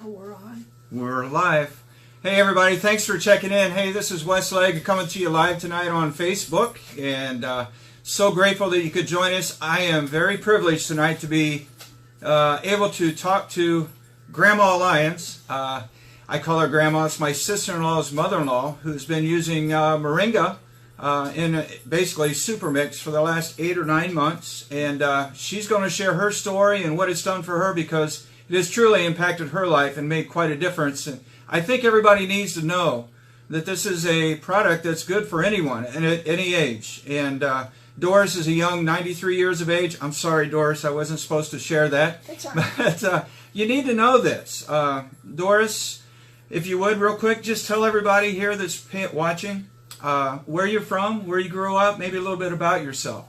We're on. We're live. Hey everybody, thanks for checking in. Hey, this is Westlake coming to you live tonight on Facebook, and so grateful that you could join us. I am very privileged tonight to be able to talk to Grandma Lyons. I call her Grandma. It's my sister-in-law's mother-in-law who's been using Moringa in basically super mix for the last 8 or 9 months, and she's going to share her story and what it's done for her, because it has truly impacted her life and made quite a difference. And I think everybody needs to know that this is a product that's good for anyone and at any age. And Doris is a young 93 years of age. I'm sorry, Doris, I wasn't supposed to share that. That's all right. But you need to know this. Doris, if you would, real quick, just tell everybody here that's watching where you're from, where you grew up, maybe a little bit about yourself.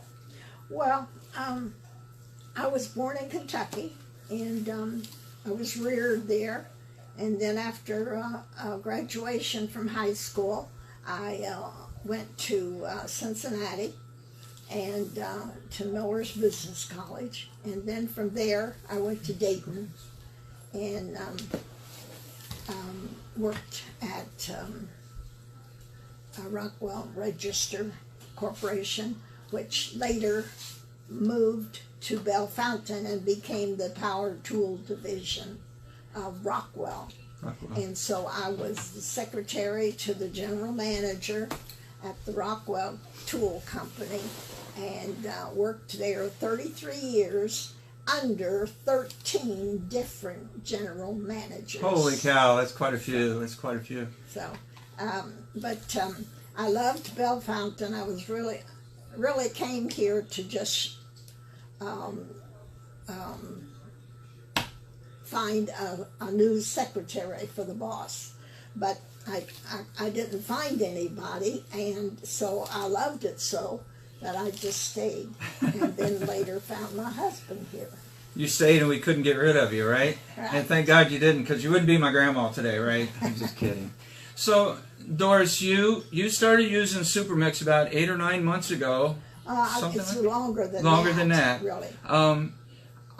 Well, I was born in Kentucky, and I was reared there. And then after graduation from high school, I went to Cincinnati and to Miller's Business College. And then from there, I went to Dayton and worked at Rockwell Register Corporation, which later moved to Bellefontaine and became the Power Tool Division of Rockwell. And so I was the secretary to the general manager at the Rockwell Tool Company, and worked there 33 years under 13 different general managers. Holy cow, that's quite a few. That's quite a few. So, but I loved Bellefontaine. I was really came here to just find a new secretary for the boss, but I didn't find anybody, and so I loved it so that I just stayed, and then later found my husband here. You stayed and we couldn't get rid of you, right? Right. And thank God you didn't, because you wouldn't be my grandma today, right? I'm just kidding. So, Doris, you started using Supermix about 8 or 9 months ago. It's longer than that. Really.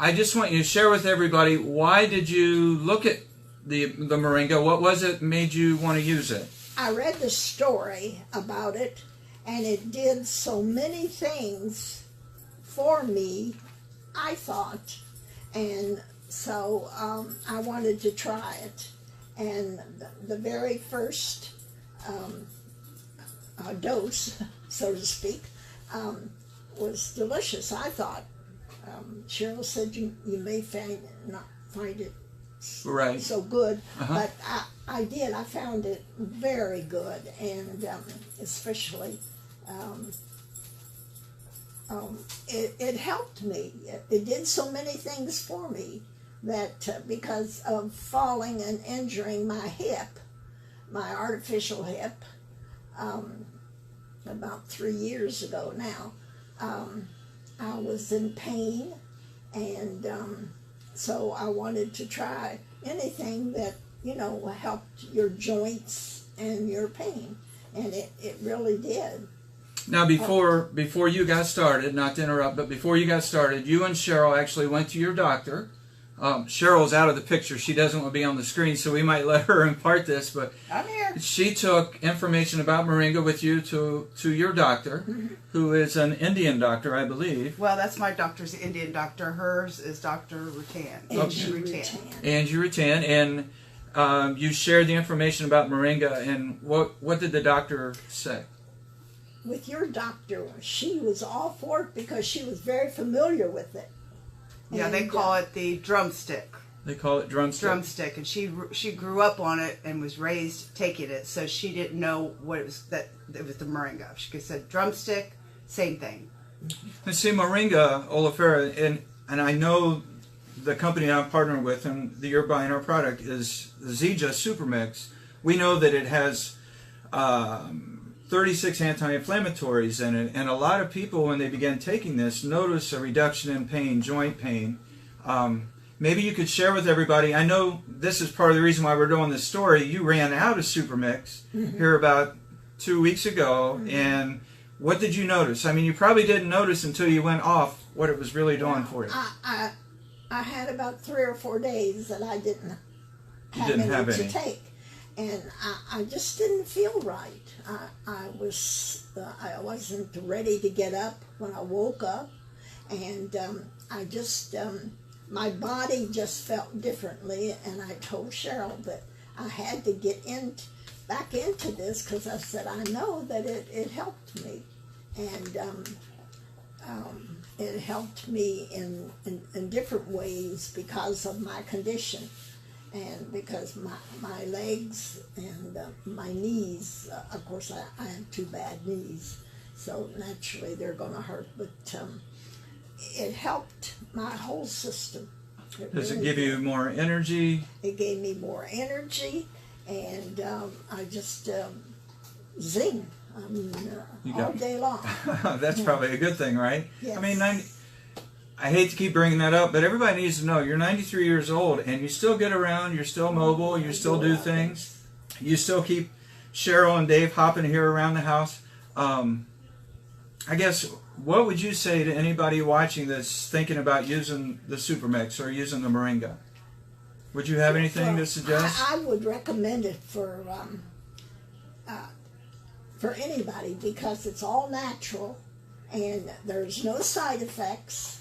I just want you to share with everybody, why did you look at the Moringa? What was it made you want to use it? I read the story about it, and it did so many things for me, I thought, and so I wanted to try it. And the very first dose, so to speak, was delicious, I thought. Cheryl said you may not find it right. so good, but I did. I found it very good, and especially it helped me. It did so many things for me that because of falling and injuring my hip, my artificial hip, about 3 years ago now, I was in pain, and so I wanted to try anything that, helped your joints and your pain, and it really did. Now, before you got started, not to interrupt, but before you got started, you and Cheryl actually went to your doctor. Cheryl's out of the picture. She doesn't want to be on the screen, so we might let her impart this, but I'm here. She took information about Moringa with you to your doctor, who is an Indian doctor, I believe. Well, that's my doctor's the Indian doctor. Hers is Dr. Rutan. Angie Rutan. Angie Rutan. And you shared the information about Moringa, and what did the doctor say? With your doctor, she was all for it because she was very familiar with it. Yeah, and they call it the drumstick. They call it drumstick. Drumstick, and she grew up on it and was raised taking it, so she didn't know what it was, that it was the Moringa. She could say drumstick, same thing. And see, Moringa Oleifer, and I know the company I'm partnering with and that you're buying our product is Zija Supermix. We know that it has 36 anti-inflammatories in it, and a lot of people, when they begin taking this, notice a reduction in pain, joint pain. Maybe you could share with everybody. I know this is part of the reason why we're doing this story. You ran out of Supermix here about 2 weeks ago, and what did you notice? I mean, you probably didn't notice until you went off what it was really doing for you. I had about 3 or 4 days that I have any have to any. take. And I just didn't feel right. I wasn't ready to get up when I woke up, and I just my body just felt differently. And I told Cheryl that I had to get back into this, because I said I know that it helped me, and it helped me in different ways because of my condition. And because my legs and my knees, of course I have 2 bad knees, so naturally they're going to hurt, but it helped my whole system. Does it give you more energy? It gave me more energy, and I just zing, I mean, all day long. That's probably a good thing, right? Yes. I mean, I hate to keep bringing that up, but everybody needs to know you're 93 years old and you still get around, you're still mobile, you still do things. You still keep Cheryl and Dave hopping here around the house. I guess, what would you say to anybody watching that's thinking about using the Super Mix or using the Moringa? Would you have anything to suggest? I would recommend it for anybody, because it's all natural and there's no side effects.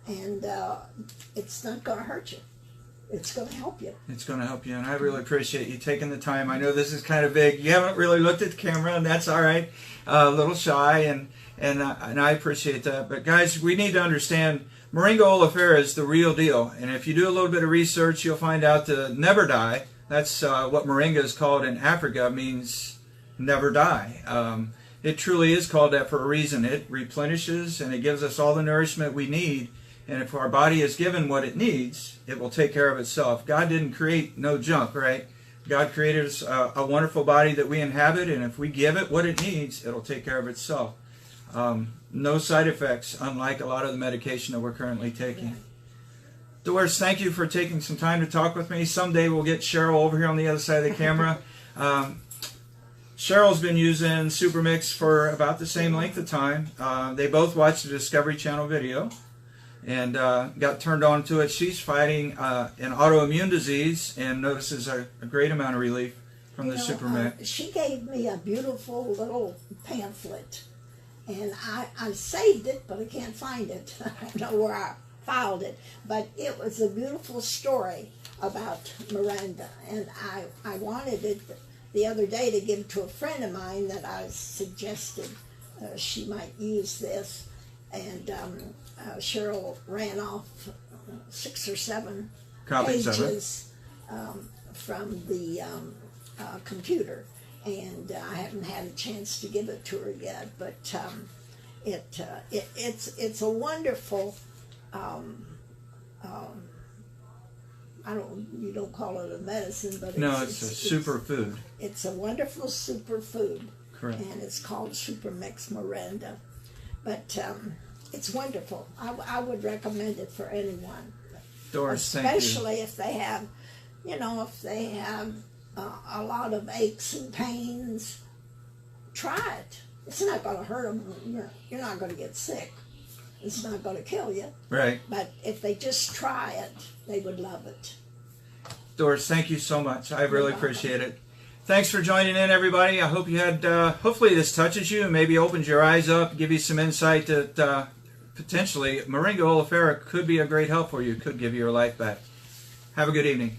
And it's not going to hurt you. It's going to help you. It's going to help you, and I really appreciate you taking the time. I know this is kind of big. You haven't really looked at the camera, and that's all right. A little shy, and I appreciate that. But guys, we need to understand Moringa Oleifer is the real deal. And if you do a little bit of research, you'll find out to never die. That's what Moringa is called in Africa, means never die. It truly is called that for a reason. It replenishes, and it gives us all the nourishment we need. And if our body is given what it needs, it will take care of itself. God didn't create no junk, right? God created us a wonderful body that we inhabit, and if we give it what it needs, it'll take care of itself. No side effects, unlike a lot of the medication that we're currently taking. Yeah. Doris, thank you for taking some time to talk with me. Someday we'll get Cheryl over here on the other side of the camera. Cheryl's been using Super Mix for about the same length of time. They both watched the Discovery Channel video and got turned on to it. She's fighting an autoimmune disease and notices a great amount of relief from the Super Mix. She gave me a beautiful little pamphlet, and I saved it, but I can't find it. I don't know where I filed it, but it was a beautiful story about Miranda, and I wanted it the other day to give to a friend of mine that I suggested she might use this, and Cheryl ran off 6 or 7 pages from the computer, and I haven't had a chance to give it to her yet. But it's a wonderful. You don't call it a medicine, but it's a superfood. It's a wonderful superfood. Correct. And it's called Super Mix Miranda. But it's wonderful. I would recommend it for anyone. Doris, especially if they have, a lot of aches and pains. Try it. It's not going to hurt them. You're not going to get sick. It's not going to kill you. Right. But if they just try it, they would love it. Doris, thank you so much. I really appreciate it. Thanks for joining in, everybody. I hope you had, hopefully this touches you and maybe opens your eyes up, give you some insight that potentially Moringa Oleifer could be a great help for you, could give you your life back. Have a good evening.